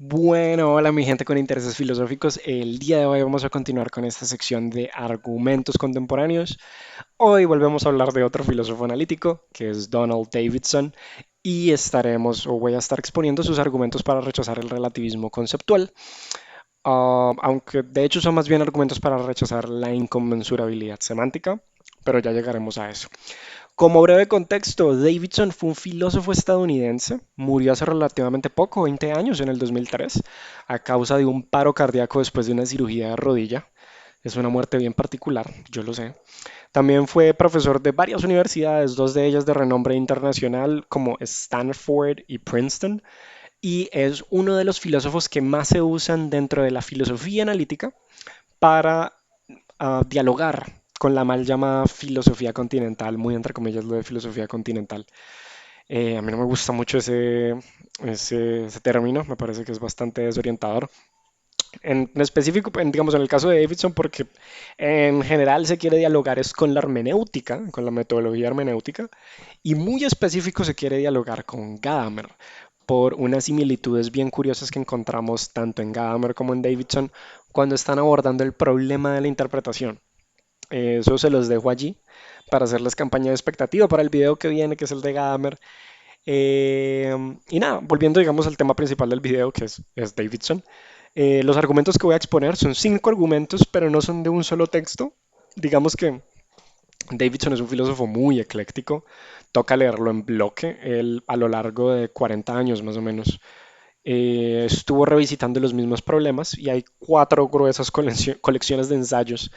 Bueno, hola mi gente con intereses filosóficos. El día de hoy vamos a continuar con esta sección de argumentos contemporáneos. Hoy volvemos a hablar de otro filósofo analítico, que es Donald Davidson, y voy a estar exponiendo sus argumentos para rechazar el relativismo conceptual, aunque de hecho son más bien argumentos para rechazar la inconmensurabilidad semántica, pero ya llegaremos a eso. Como breve contexto, Davidson fue un filósofo estadounidense, murió hace relativamente poco, 20 años, en el 2003, a causa de un paro cardíaco después de una cirugía de rodilla. Es una muerte bien particular, yo lo sé. También fue profesor de varias universidades, dos de ellas de renombre internacional como Stanford y Princeton, y es uno de los filósofos que más se usan dentro de la filosofía analítica para dialogar con la mal llamada filosofía continental, muy entre comillas lo de filosofía continental. A mí no me gusta mucho ese término, me parece que es bastante desorientador. En específico, digamos, en el caso de Davidson, porque en general se quiere dialogar es con la hermenéutica, con la metodología hermenéutica, y muy específico se quiere dialogar con Gadamer, por unas similitudes bien curiosas que encontramos tanto en Gadamer como en Davidson cuando están abordando el problema de la interpretación. Eso se los dejo allí para hacerles campaña de expectativa para el video que viene, que es el de Gadamer. Y nada, volviendo digamos al tema principal del video, que es Davidson. Los argumentos que voy a exponer son cinco argumentos, pero no son de un solo texto. Digamos que Davidson es un filósofo muy ecléctico, toca leerlo en bloque, él a lo largo de 40 años más o menos estuvo revisitando los mismos problemas y hay cuatro gruesas colecciones de ensayos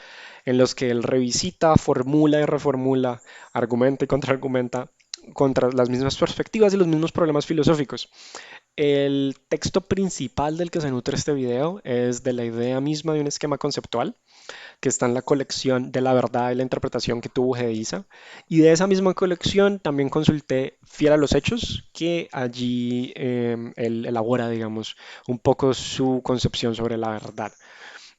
en los que él revisita, formula y reformula, argumenta y contraargumenta contra las mismas perspectivas y los mismos problemas filosóficos. El texto principal del que se nutre este video es de la idea misma de un esquema conceptual que está en la colección de la verdad y la interpretación que tuvo Gedisa. Y de esa misma colección también consulté Fiel a los Hechos, que allí él elabora, digamos, un poco su concepción sobre la verdad.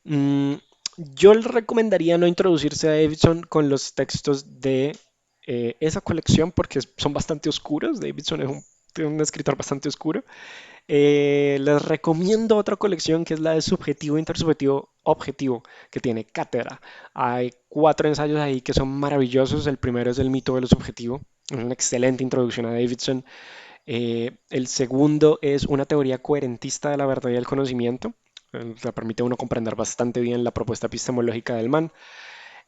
Mm, yo le recomendaría no introducirse a Davidson con los textos de esa colección porque son bastante oscuros. Davidson es un escritor bastante oscuro. Les recomiendo otra colección que es la de Subjetivo, Intersubjetivo, Objetivo, que tiene cátedra. Hay cuatro ensayos ahí que son maravillosos. El primero es El mito de lo subjetivo, es una excelente introducción a Davidson. El segundo es una teoría coherentista de la verdad y el conocimiento. Le permite a uno comprender bastante bien la propuesta epistemológica del man.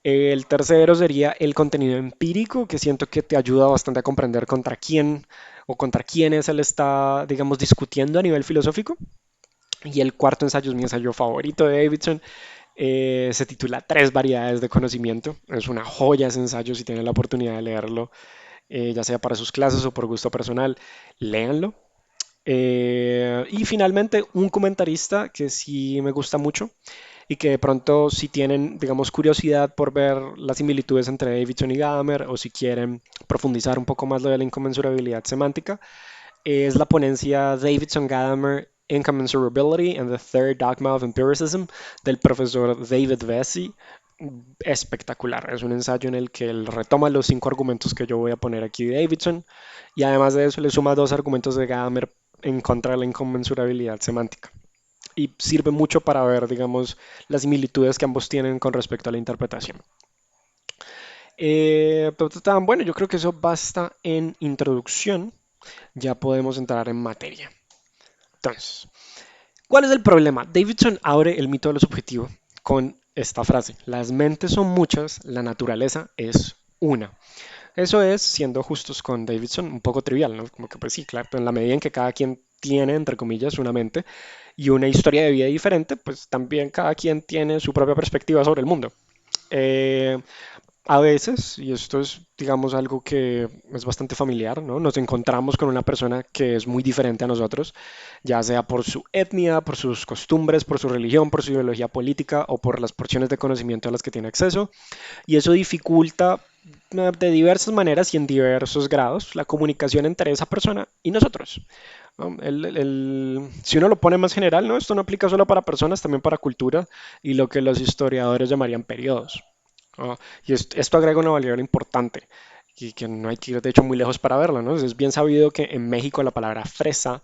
El tercero sería el contenido empírico, que siento que te ayuda bastante a comprender contra quién o contra quiénes él está, digamos, discutiendo a nivel filosófico. Y el cuarto ensayo es mi ensayo favorito de Davidson. Se titula Tres variedades de conocimiento. Es una joya ese ensayo si tienen la oportunidad de leerlo, ya sea para sus clases o por gusto personal, léanlo. Y finalmente, un comentarista que sí me gusta mucho y que de pronto si tienen, digamos, curiosidad por ver las similitudes entre Davidson y Gadamer o si quieren profundizar un poco más lo de la inconmensurabilidad semántica, es la ponencia Davidson-Gadamer Incommensurability and the Third Dogma of Empiricism del profesor David Vesey. Espectacular, es un ensayo en el que él retoma los cinco argumentos que yo voy a poner aquí de Davidson y además de eso le suma dos argumentos de Gadamer en contra de la inconmensurabilidad semántica y sirve mucho para ver, digamos, las similitudes que ambos tienen con respecto a la interpretación. Bueno, yo creo que eso basta en introducción. Ya podemos entrar en materia. Entonces, ¿cuál es el problema? Davidson abre el mito de lo subjetivo con esta frase: las mentes son muchas, la naturaleza es una. Eso es, siendo justos con Davidson, un poco trivial, ¿no? Como que pues sí, claro, en la medida en que cada quien tiene, entre comillas, una mente y una historia de vida diferente, pues también cada quien tiene su propia perspectiva sobre el mundo. Eh, a veces, y esto es, digamos, algo que es bastante familiar, ¿no? Nos encontramos con una persona que es muy diferente a nosotros, ya sea por su etnia, por sus costumbres, por su religión, por su ideología política o por las porciones de conocimiento a las que tiene acceso. Y eso dificulta de diversas maneras y en diversos grados la comunicación entre esa persona y nosotros, ¿no? Si uno lo pone más general, ¿no? Esto no aplica solo para personas, también para cultura y lo que los historiadores llamarían periodos. Y esto agrega una variable importante y que no hay que ir de hecho muy lejos para verlo, ¿no? Es bien sabido que en México la palabra fresa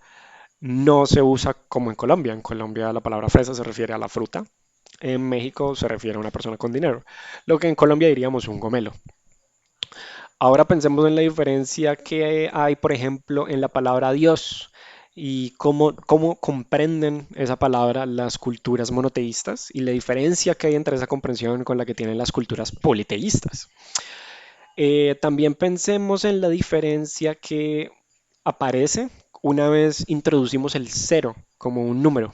no se usa como en Colombia. En Colombia la palabra fresa se refiere a la fruta. En México se refiere a una persona con dinero, lo que en Colombia diríamos un gomelo. Ahora pensemos en la diferencia que hay, por ejemplo, en la palabra Dios y cómo comprenden esa palabra las culturas monoteístas y la diferencia que hay entre esa comprensión con la que tienen las culturas politeístas. También pensemos en la diferencia que aparece una vez introducimos el cero como un número.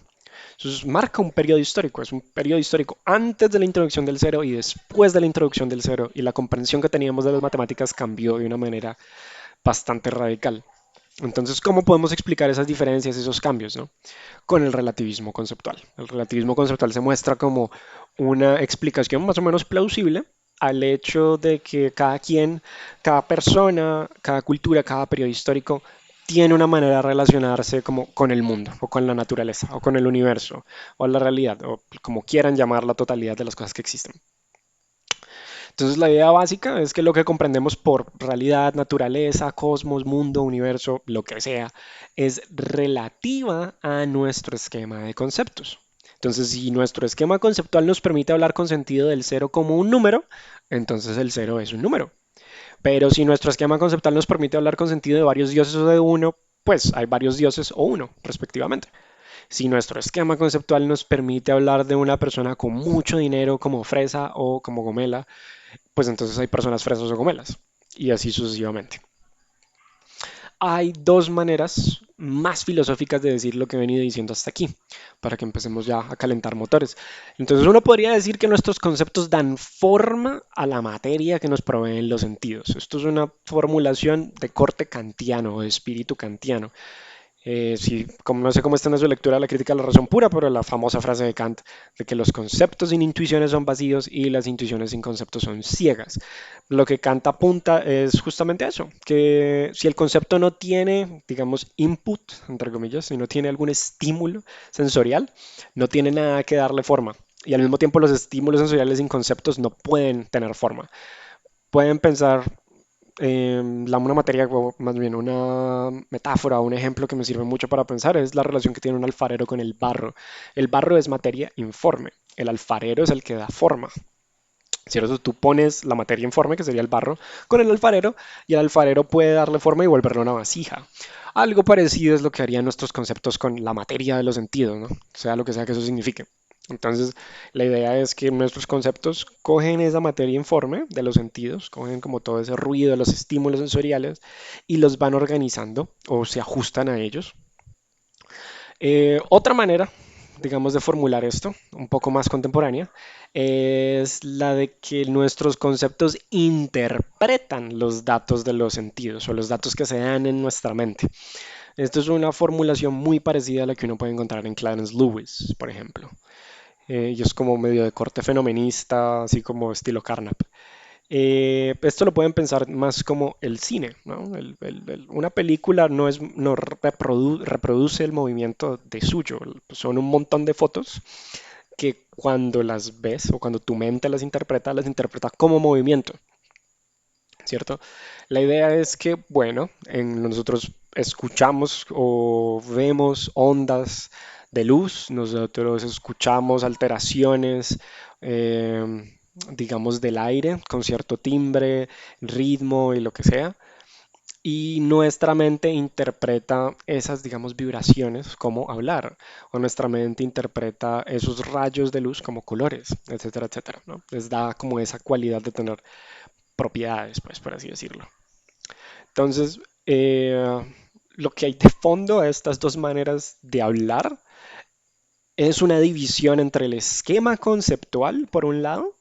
Entonces marca un periodo histórico, es un periodo histórico antes de la introducción del cero y después de la introducción del cero, y la comprensión que teníamos de las matemáticas cambió de una manera bastante radical. Entonces, ¿cómo podemos explicar esas diferencias, esos cambios, ¿no? Con el relativismo conceptual. El relativismo conceptual se muestra como una explicación más o menos plausible al hecho de que cada quien, cada persona, cada cultura, cada periodo histórico tiene una manera de relacionarse como con el mundo, o con la naturaleza, o con el universo, o la realidad, o como quieran llamar la totalidad de las cosas que existen. Entonces la idea básica es que lo que comprendemos por realidad, naturaleza, cosmos, mundo, universo, lo que sea, es relativa a nuestro esquema de conceptos. Entonces, si nuestro esquema conceptual nos permite hablar con sentido del cero como un número, entonces el cero es un número. Pero si nuestro esquema conceptual nos permite hablar con sentido de varios dioses o de uno, pues hay varios dioses o uno, respectivamente. Si nuestro esquema conceptual nos permite hablar de una persona con mucho dinero como Fresa o como Gomela, pues entonces hay personas fresas o gomelas, y así sucesivamente. Hay dos maneras más filosóficas de decir lo que he venido diciendo hasta aquí, para que empecemos ya a calentar motores. Entonces uno podría decir que nuestros conceptos dan forma a la materia que nos proveen los sentidos. Esto es una formulación de corte kantiano o de espíritu kantiano. Sí, como no sé cómo está en su lectura de la crítica de la razón pura, pero la famosa frase de Kant de que los conceptos sin intuiciones son vacíos y las intuiciones sin conceptos son ciegas. Lo que Kant apunta es justamente eso, que si el concepto no tiene, digamos, input, entre comillas, si no tiene algún estímulo sensorial, no tiene nada que darle forma. Y al mismo tiempo los estímulos sensoriales sin conceptos no pueden tener forma. Pueden pensar una materia, o más bien una metáfora, un ejemplo que me sirve mucho para pensar es la relación que tiene un alfarero con el barro. El barro es materia informe, el alfarero es el que da forma. ¿Cierto? Tú pones la materia informe, que sería el barro, con el alfarero y el alfarero puede darle forma y volverlo una vasija. Algo parecido es lo que harían nuestros conceptos con la materia de los sentidos, ¿no? Sea lo que sea que eso signifique. Entonces, la idea es que nuestros conceptos cogen esa materia informe de los sentidos, cogen como todo ese ruido de los estímulos sensoriales y los van organizando o se ajustan a ellos. Otra manera, digamos, de formular esto, un poco más contemporánea, es la de que nuestros conceptos interpretan los datos de los sentidos o los datos que se dan en nuestra mente. Esto es una formulación muy parecida a la que uno puede encontrar en Clarence Lewis, por ejemplo. Y es como medio de corte fenomenista, así como estilo Carnap. Esto lo pueden pensar más como el cine, ¿no? Una película no reproduce el movimiento de suyo, son un montón de fotos que cuando las ves o cuando tu mente las interpreta como movimiento, ¿cierto? La idea es que, bueno, nosotros escuchamos o vemos ondas de luz, nosotros escuchamos alteraciones, digamos, del aire con cierto timbre, ritmo y lo que sea. Y nuestra mente interpreta esas, digamos, vibraciones como hablar, o nuestra mente interpreta esos rayos de luz como colores, etcétera, etcétera, ¿no? Les da como esa cualidad de tener propiedades, pues, por así decirlo. Entonces, lo que hay de fondo a estas dos maneras de hablar es una división entre el esquema conceptual, por un lado,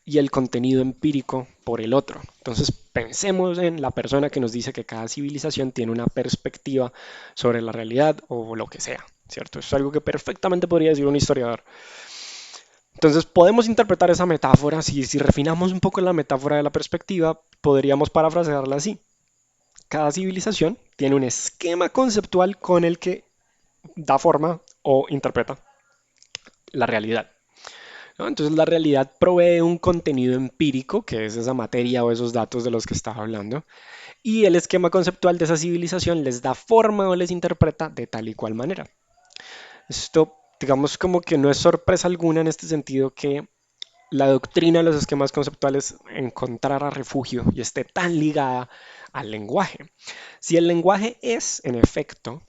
y el contenido empírico por el otro. Entonces, pensemos en la persona que nos dice que cada civilización tiene una perspectiva sobre la realidad o lo que sea, ¿cierto? Es algo que perfectamente podría decir un historiador. Entonces, podemos interpretar esa metáfora, si refinamos un poco la metáfora de la perspectiva, podríamos parafrasearla así. Cada civilización tiene un esquema conceptual con el que da forma o interpreta la realidad, ¿no? Entonces la realidad provee un contenido empírico, que es esa materia o esos datos de los que estaba hablando, y el esquema conceptual de esa civilización les da forma o les interpreta de tal y cual manera. Esto, digamos, como que no es sorpresa alguna en este sentido que la doctrina de los esquemas conceptuales encontrara refugio y esté tan ligada al lenguaje. Si el lenguaje es, en efecto,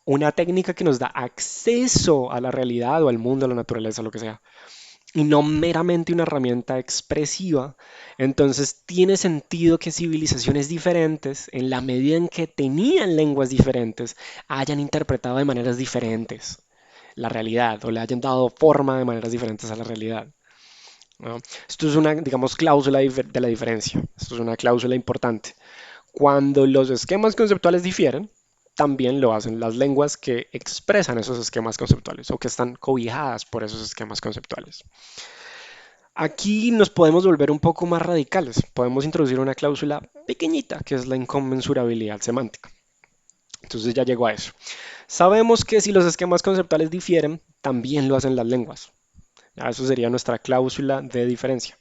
una técnica que nos da acceso a la realidad o al mundo, a la naturaleza, lo que sea, y no meramente una herramienta expresiva, entonces tiene sentido que civilizaciones diferentes, en la medida en que tenían lenguas diferentes, hayan interpretado de maneras diferentes la realidad o le hayan dado forma de maneras diferentes a la realidad, ¿no? Esto es una, digamos, cláusula de la diferencia. Esto es una cláusula importante. Cuando los esquemas conceptuales difieren, también lo hacen las lenguas que expresan esos esquemas conceptuales o que están cobijadas por esos esquemas conceptuales. Aquí nos podemos volver un poco más radicales. Podemos introducir una cláusula pequeñita que es la inconmensurabilidad semántica. Entonces ya llegó a eso. Sabemos que si los esquemas conceptuales difieren, también lo hacen las lenguas. Ya, eso sería nuestra cláusula de diferencia.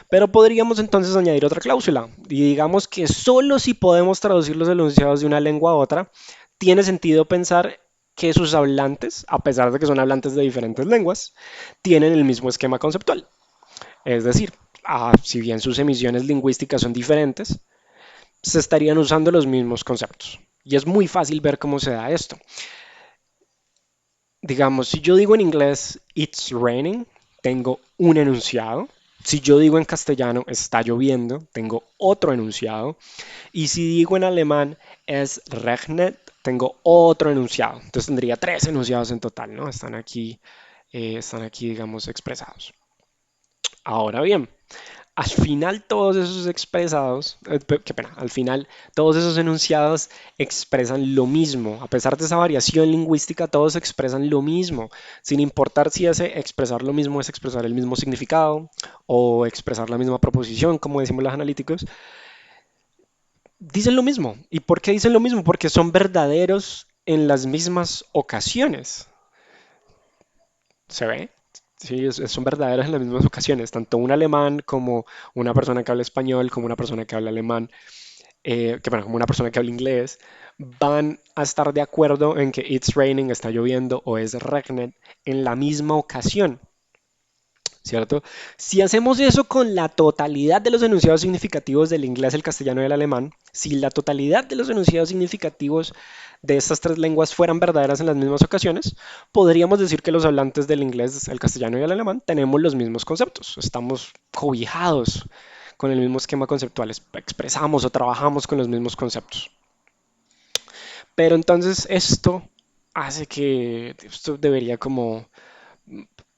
Pero podríamos entonces añadir otra cláusula y digamos que solo si podemos traducir los enunciados de una lengua a otra, tiene sentido pensar que sus hablantes, a pesar de que son hablantes de diferentes lenguas, tienen el mismo esquema conceptual. Es decir, si bien sus emisiones lingüísticas son diferentes, se estarían usando los mismos conceptos. Y es muy fácil ver cómo se da esto. Digamos, si yo digo en inglés it's raining, tengo un enunciado. Si yo digo en castellano está lloviendo, tengo otro enunciado. Y si digo en alemán es regnet, tengo otro enunciado. Entonces tendría tres enunciados en total, ¿no? Están aquí, digamos, expresados. Ahora bien, al final todos esos expresados, qué pena, al final todos esos enunciados expresan lo mismo. A pesar de esa variación lingüística, todos expresan lo mismo, sin importar si ese expresar lo mismo es expresar el mismo significado o expresar la misma proposición, como decimos los analíticos, dicen lo mismo. ¿Y por qué dicen lo mismo? Porque son verdaderos en las mismas ocasiones. ¿Se ve? Sí, son verdaderos en las mismas ocasiones. Tanto un alemán como una persona que habla español, como una persona que habla alemán, bueno, como una persona que habla inglés, van a estar de acuerdo en que it's raining, está lloviendo o es regnet en la misma ocasión. ¿Cierto? Si hacemos eso con la totalidad de los enunciados significativos del inglés, el castellano y el alemán, si la totalidad de los enunciados significativos de estas tres lenguas fueran verdaderas en las mismas ocasiones, podríamos decir que los hablantes del inglés, el castellano y el alemán tenemos los mismos conceptos, estamos cobijados con el mismo esquema conceptual, expresamos o trabajamos con los mismos conceptos. Pero entonces esto debería como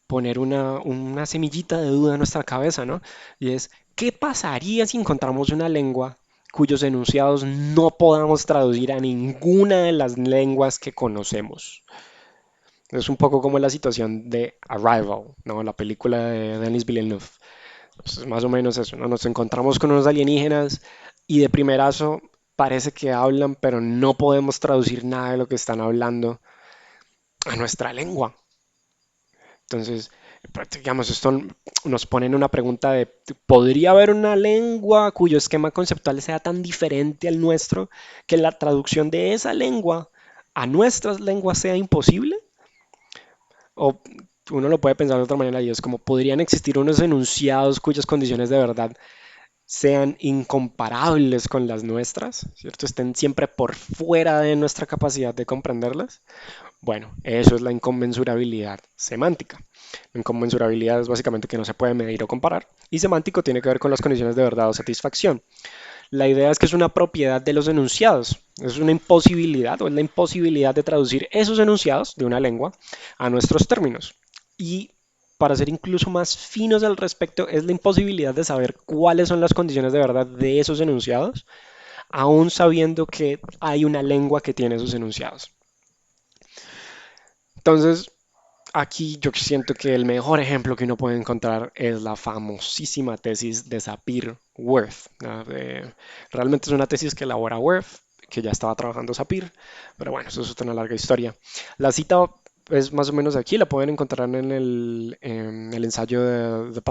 poner una semillita de duda en nuestra cabeza, ¿no? Y es, ¿qué pasaría si encontramos una lengua cuyos enunciados no podamos traducir a ninguna de las lenguas que conocemos? Es un poco como la situación de Arrival, ¿no? La película de Denis Villeneuve. Pues es más o menos eso, ¿no? Nos encontramos con unos alienígenas y de primerazo parece que hablan, pero no podemos traducir nada de lo que están hablando a nuestra lengua. Entonces, digamos, esto nos pone en una pregunta de, ¿podría haber una lengua cuyo esquema conceptual sea tan diferente al nuestro que la traducción de esa lengua a nuestras lenguas sea imposible? O uno lo puede pensar de otra manera y es como, ¿podrían existir unos enunciados cuyas condiciones de verdad sean incomparables con las nuestras, ¿cierto? Estén siempre por fuera de nuestra capacidad de comprenderlas? Bueno, eso es la inconmensurabilidad semántica. La inconmensurabilidad es básicamente que no se puede medir o comparar, y semántico tiene que ver con las condiciones de verdad o satisfacción. La idea es que es una propiedad de los enunciados, es una imposibilidad o es la imposibilidad de traducir esos enunciados de una lengua a nuestros términos. Y para ser incluso más finos al respecto, es la imposibilidad de saber cuáles son las condiciones de verdad de esos enunciados, aún sabiendo que hay una lengua que tiene esos enunciados. Entonces, aquí yo siento que el mejor ejemplo que uno puede encontrar es la famosísima tesis de Sapir-Whorf, ¿no? Realmente es una tesis que elabora Whorf, que ya estaba trabajando Sapir, pero bueno, eso es otra larga historia. La cita es más o menos aquí, la pueden encontrar en el ensayo de The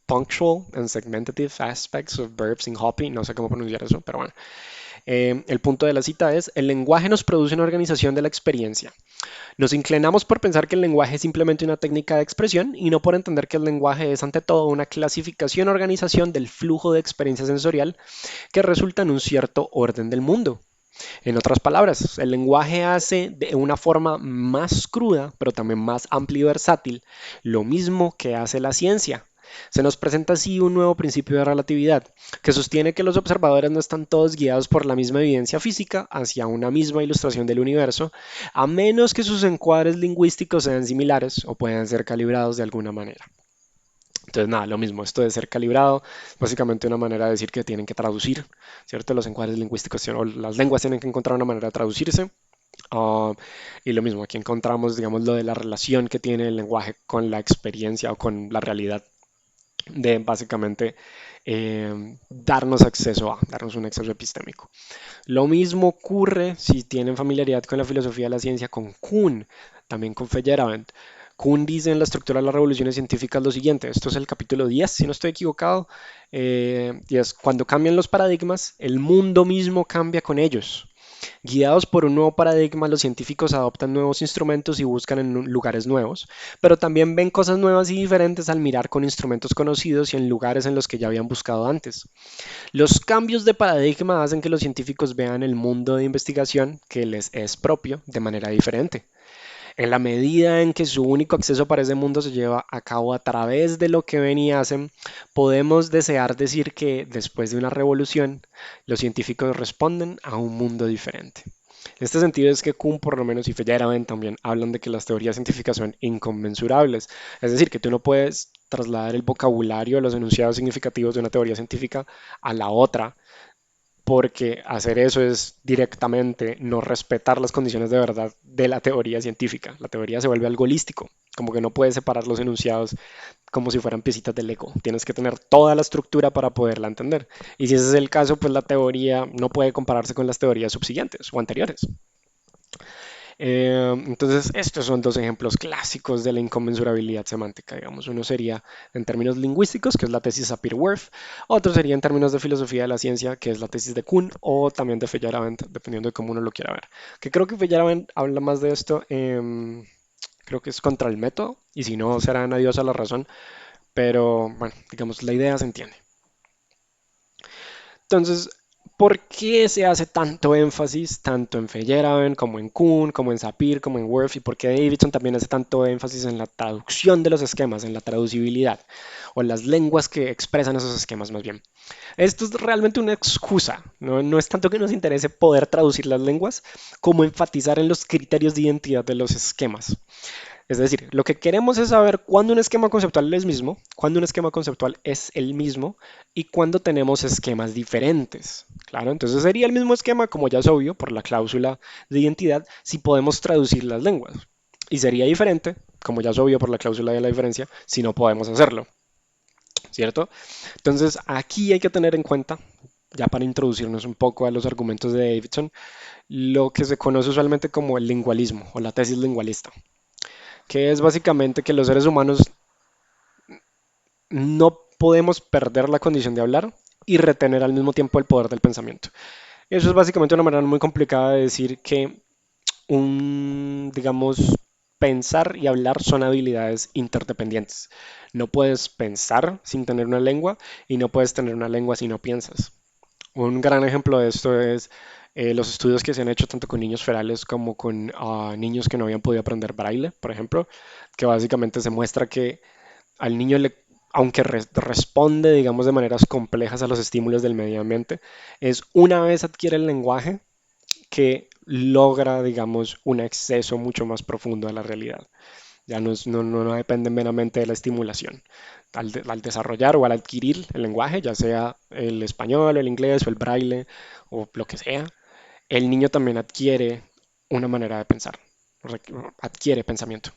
Punctual and Segmentative Aspects of Verbs in Hopi, no sé cómo pronunciar eso, pero bueno. El punto de la cita es, el lenguaje nos produce una organización de la experiencia. Nos inclinamos por pensar que el lenguaje es simplemente una técnica de expresión y no por entender que el lenguaje es ante todo una clasificación o organización del flujo de experiencia sensorial que resulta en un cierto orden del mundo. En otras palabras, el lenguaje hace de una forma más cruda, pero también más amplia y versátil, lo mismo que hace la ciencia. Se nos presenta así un nuevo principio de relatividad, que sostiene que los observadores no están todos guiados por la misma evidencia física hacia una misma ilustración del universo, a menos que sus encuadres lingüísticos sean similares o puedan ser calibrados de alguna manera. Entonces, nada, lo mismo, esto de ser calibrado, básicamente una manera de decir que tienen que traducir, ¿cierto? Los encuadres lingüísticos o las lenguas tienen que encontrar una manera de traducirse. ah, y lo mismo, aquí encontramos, digamos, lo de la relación que tiene el lenguaje con la experiencia o con la realidad de básicamente darnos un acceso epistémico. Lo mismo ocurre si tienen familiaridad con la filosofía de la ciencia con Kuhn, también con Feyerabend. Kuhn dice en la estructura de las revoluciones científicas lo siguiente, esto es el capítulo 10, si no estoy equivocado, y es cuando cambian los paradigmas, el mundo mismo cambia con ellos. Guiados por un nuevo paradigma, los científicos adoptan nuevos instrumentos y buscan en lugares nuevos, pero también ven cosas nuevas y diferentes al mirar con instrumentos conocidos y en lugares en los que ya habían buscado antes. Los cambios de paradigma hacen que los científicos vean el mundo de investigación que les es propio de manera diferente. En la medida en que su único acceso para ese mundo se lleva a cabo a través de lo que ven y hacen, podemos desear decir que después de una revolución, los científicos responden a un mundo diferente. En este sentido es que Kuhn, por lo menos, y Feyerabend también hablan de que las teorías científicas son inconmensurables. Es decir, que tú no puedes trasladar el vocabulario de los enunciados significativos de una teoría científica a la otra porque hacer eso es directamente no respetar las condiciones de verdad de la teoría científica. La teoría se vuelve algo holístico, como que no puedes separar los enunciados como si fueran piecitas de Lego. Tienes que tener toda la estructura para poderla entender. Y si ese es el caso, pues la teoría no puede compararse con las teorías subsiguientes o anteriores. Entonces, estos son dos ejemplos clásicos de la inconmensurabilidad semántica, digamos. Uno sería en términos lingüísticos, que es la tesis Sapir-Whorf. Otro sería en términos de filosofía de la ciencia, que es la tesis de Kuhn, o también de Feyerabend, dependiendo de cómo uno lo quiera ver. Que creo que Feyerabend habla más de esto, creo que es contra el método, y si no, será en Adiós a la razón. Pero, bueno, digamos, la idea se entiende. Entonces, ¿por qué se hace tanto énfasis tanto en Feyerabend como en Kuhn, como en Sapir, como en Whorf? ¿Y por qué Davidson también hace tanto énfasis en la traducción de los esquemas, en la traducibilidad o en las lenguas que expresan esos esquemas más bien? Esto es realmente una excusa, ¿no? No es tanto que nos interese poder traducir las lenguas como enfatizar en los criterios de identidad de los esquemas. Es decir, lo que queremos es saber cuándo un esquema conceptual es mismo, cuándo un esquema conceptual es el mismo y cuándo tenemos esquemas diferentes. Claro, entonces sería el mismo esquema, como ya es obvio, por la cláusula de identidad, si podemos traducir las lenguas. Y sería diferente, como ya es obvio por la cláusula de la diferencia, si no podemos hacerlo. ¿Cierto? Entonces aquí hay que tener en cuenta, ya para introducirnos un poco a los argumentos de Davidson, lo que se conoce usualmente como el lingualismo o la tesis lingualista, que es básicamente que los seres humanos no podemos perder la condición de hablar y retener al mismo tiempo el poder del pensamiento. Eso es básicamente una manera muy complicada de decir que digamos, pensar y hablar son habilidades interdependientes. No puedes pensar sin tener una lengua y no puedes tener una lengua si no piensas. Un gran ejemplo de esto es los estudios que se han hecho tanto con niños ferales como con niños que no habían podido aprender braille, por ejemplo, que básicamente se muestra que al niño aunque responde, digamos, de maneras complejas a los estímulos del medio ambiente, es una vez adquiere el lenguaje que logra, digamos, un acceso mucho más profundo a la realidad. Ya no depende meramente de la estimulación. Al desarrollar o al adquirir el lenguaje, ya sea el español, el inglés o el braille o lo que sea, el niño también adquiere una manera de pensar, adquiere pensamiento.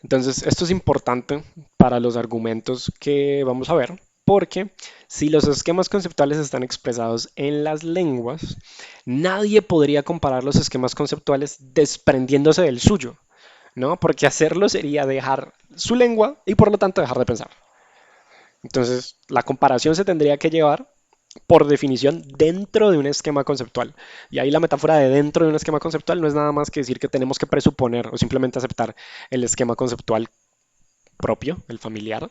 Entonces, esto es importante para los argumentos que vamos a ver, porque si los esquemas conceptuales están expresados en las lenguas, nadie podría comparar los esquemas conceptuales desprendiéndose del suyo, ¿no? Porque hacerlo sería dejar su lengua y por lo tanto dejar de pensar. Entonces, la comparación se tendría que llevar, por definición, dentro de un esquema conceptual. Y ahí la metáfora de dentro de un esquema conceptual no es nada más que decir que tenemos que presuponer o simplemente aceptar el esquema conceptual propio, el familiar,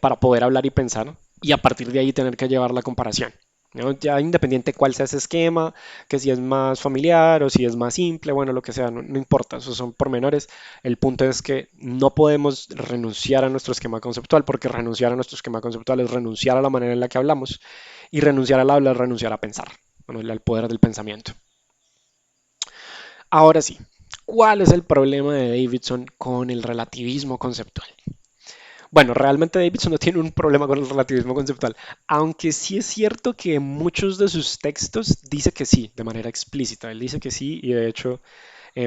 para poder hablar y pensar y a partir de ahí tener que llevar la comparación. ¿No? Ya independiente cuál sea ese esquema, que si es más familiar o si es más simple, bueno, lo que sea, no, no importa, esos son pormenores. El punto es que no podemos renunciar a nuestro esquema conceptual, porque renunciar a nuestro esquema conceptual es renunciar a la manera en la que hablamos y renunciar al habla es renunciar a pensar, bueno, al poder del pensamiento. Ahora sí, ¿cuál es el problema de Davidson con el relativismo conceptual? Bueno, realmente Davidson no tiene un problema con el relativismo conceptual, aunque sí es cierto que en muchos de sus textos dice que sí, de manera explícita. Él dice que sí y de hecho,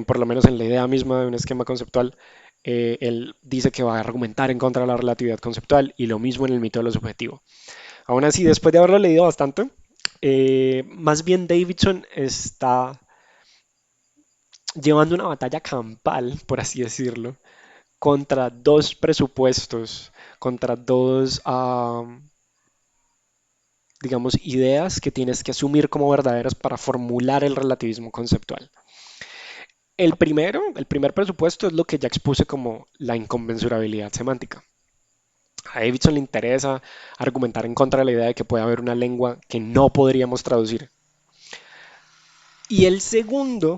por lo menos en la idea misma de un esquema conceptual, él dice que va a argumentar en contra de la relatividad conceptual y lo mismo en el mito de lo subjetivo. Aún así, después de haberlo leído bastante, más bien Davidson está llevando una batalla campal, por así decirlo, contra dos presupuestos, contra dos, digamos, ideas que tienes que asumir como verdaderas para formular el relativismo conceptual. El primero, el primer presupuesto es lo que ya expuse como la inconmensurabilidad semántica. A Davidson le interesa argumentar en contra de la idea de que puede haber una lengua que no podríamos traducir. Y el segundo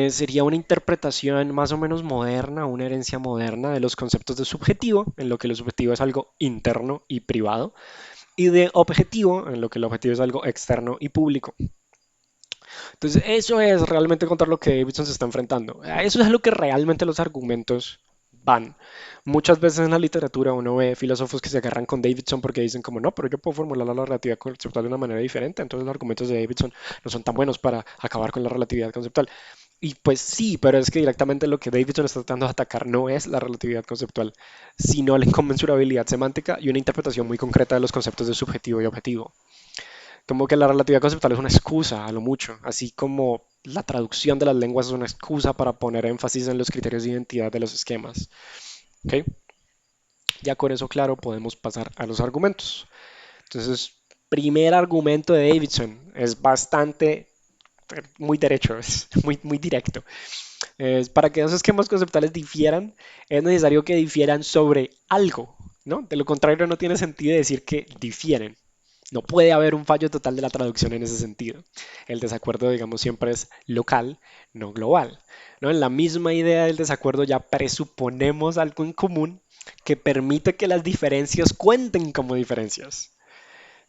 sería una interpretación más o menos moderna, una herencia moderna de los conceptos de subjetivo, en lo que lo subjetivo es algo interno y privado, y de objetivo, en lo que el objetivo es algo externo y público. Entonces, eso es realmente contra lo que Davidson se está enfrentando. A eso es a lo que realmente los argumentos van. Muchas veces en la literatura uno ve filósofos que se agarran con Davidson porque dicen como no, pero yo puedo formular la relatividad conceptual de una manera diferente, entonces los argumentos de Davidson no son tan buenos para acabar con la relatividad conceptual. Y pues sí, pero es que directamente lo que Davidson está tratando de atacar no es la relatividad conceptual, sino la inconmensurabilidad semántica y una interpretación muy concreta de los conceptos de subjetivo y objetivo. Como que la relatividad conceptual es una excusa a lo mucho, así como la traducción de las lenguas es una excusa para poner énfasis en los criterios de identidad de los esquemas. ¿Ok? Ya con eso claro podemos pasar a los argumentos. Entonces, primer argumento de Davidson es bastante, muy derecho, es muy directo. Para que esos esquemas conceptuales difieran, es necesario que difieran sobre algo, ¿no? De lo contrario, no tiene sentido decir que difieren. No puede haber un fallo total de la traducción en ese sentido. El desacuerdo, digamos, siempre es local, no global. ¿No? En la misma idea del desacuerdo ya presuponemos algo en común que permite que las diferencias cuenten como diferencias.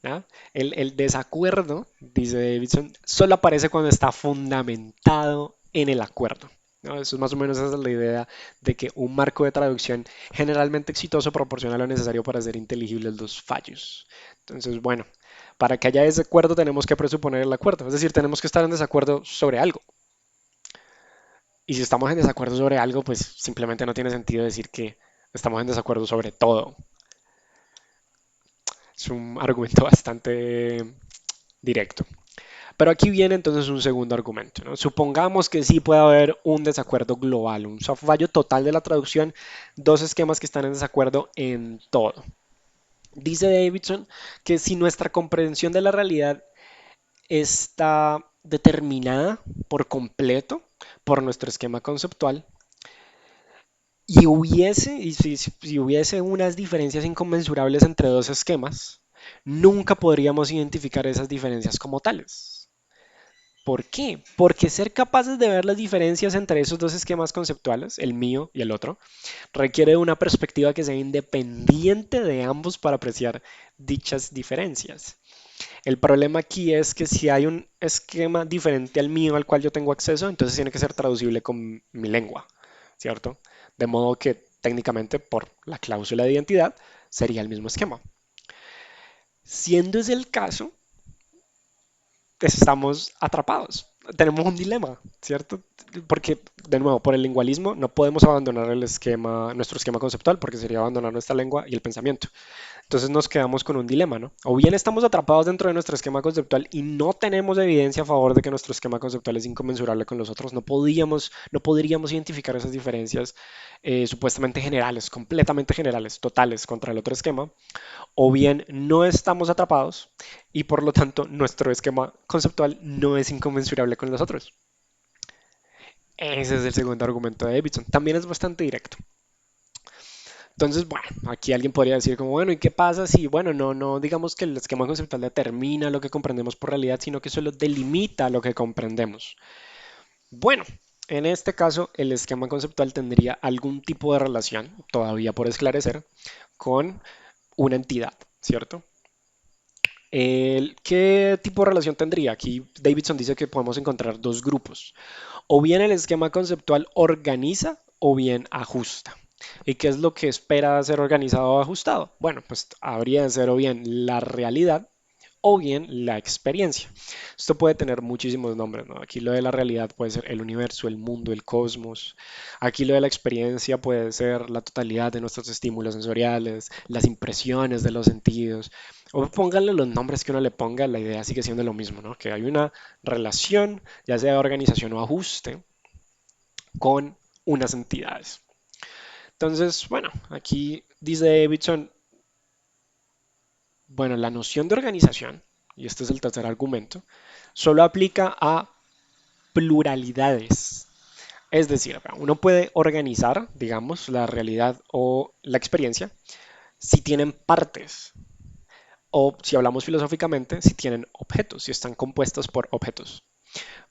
¿No? El desacuerdo, dice Davidson, solo aparece cuando está fundamentado en el acuerdo. ¿No? Eso es más o menos esa es la idea de que un marco de traducción generalmente exitoso proporciona lo necesario para hacer inteligibles los fallos. Entonces, bueno, para que haya ese acuerdo tenemos que presuponer el acuerdo, es decir, tenemos que estar en desacuerdo sobre algo. Y si estamos en desacuerdo sobre algo, pues simplemente no tiene sentido decir que estamos en desacuerdo sobre todo. Es un argumento bastante directo. Pero aquí viene entonces un segundo argumento, ¿no? Supongamos que sí puede haber un desacuerdo global, un fallo total de la traducción, dos esquemas que están en desacuerdo en todo. Dice Davidson que si nuestra comprensión de la realidad está determinada por completo por nuestro esquema conceptual y si hubiese unas diferencias inconmensurables entre dos esquemas, nunca podríamos identificar esas diferencias como tales. ¿Por qué? Porque ser capaces de ver las diferencias entre esos dos esquemas conceptuales, el mío y el otro, requiere de una perspectiva que sea independiente de ambos para apreciar dichas diferencias. El problema aquí es que si hay un esquema diferente al mío al cual yo tengo acceso, entonces tiene que ser traducible con mi lengua, ¿cierto? De modo que técnicamente por la cláusula de identidad sería el mismo esquema. Siendo ese el caso, estamos atrapados. Tenemos un dilema, ¿cierto? Porque, de nuevo, por el lingualismo no podemos abandonar el esquema, nuestro esquema conceptual, porque sería abandonar nuestra lengua y el pensamiento. Entonces nos quedamos con un dilema, ¿no? O bien estamos atrapados dentro de nuestro esquema conceptual y no tenemos evidencia a favor de que nuestro esquema conceptual es inconmensurable con los otros, no podríamos identificar esas diferencias supuestamente generales, completamente generales, totales contra el otro esquema, o bien no estamos atrapados y por lo tanto nuestro esquema conceptual no es inconmensurable con los otros. Ese es el segundo argumento de Davidson. También es bastante directo. Entonces, bueno, aquí alguien podría decir como, bueno, ¿y qué pasa si, bueno, no digamos que el esquema conceptual determina lo que comprendemos por realidad, sino que solo delimita lo que comprendemos? Bueno, en este caso, el esquema conceptual tendría algún tipo de relación, todavía por esclarecer, con una entidad, ¿cierto? ¿Qué tipo de relación tendría? Aquí Davidson dice que podemos encontrar dos grupos. O bien el esquema conceptual organiza o bien ajusta. ¿Y qué es lo que espera ser organizado o ajustado? Bueno, pues habría de ser o bien la realidad o bien la experiencia. Esto puede tener muchísimos nombres, ¿no? Aquí lo de la realidad puede ser el universo, el mundo, el cosmos. Aquí lo de la experiencia puede ser la totalidad de nuestros estímulos sensoriales, las impresiones de los sentidos. O pónganle los nombres que uno le ponga, la idea sigue siendo lo mismo, ¿no? Que hay una relación, ya sea de organización o ajuste, con unas entidades. Entonces, bueno, aquí dice Davidson, bueno, la noción de organización, y este es el tercer argumento, solo aplica a pluralidades. Es decir, uno puede organizar, digamos, la realidad o la experiencia si tienen partes, o si hablamos filosóficamente, si tienen objetos, si están compuestos por objetos.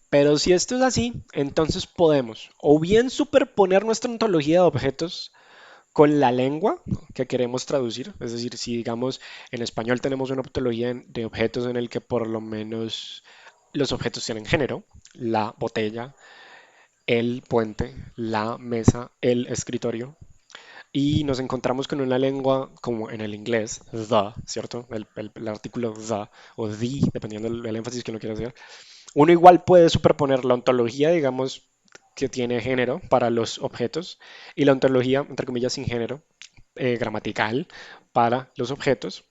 Pero si esto es así, entonces podemos o bien superponer nuestra ontología de objetos con la lengua que queremos traducir, es decir, si digamos en español tenemos una ontología de objetos en el que por lo menos los objetos tienen género, la botella, el puente, la mesa, el escritorio, y nos encontramos con una lengua como en el inglés, the, ¿cierto? El artículo the o the, dependiendo del énfasis que uno quiera hacer. Uno igual puede superponer la ontología, digamos, que tiene género para los objetos y la ontología, entre comillas, sin género, gramatical para los objetos.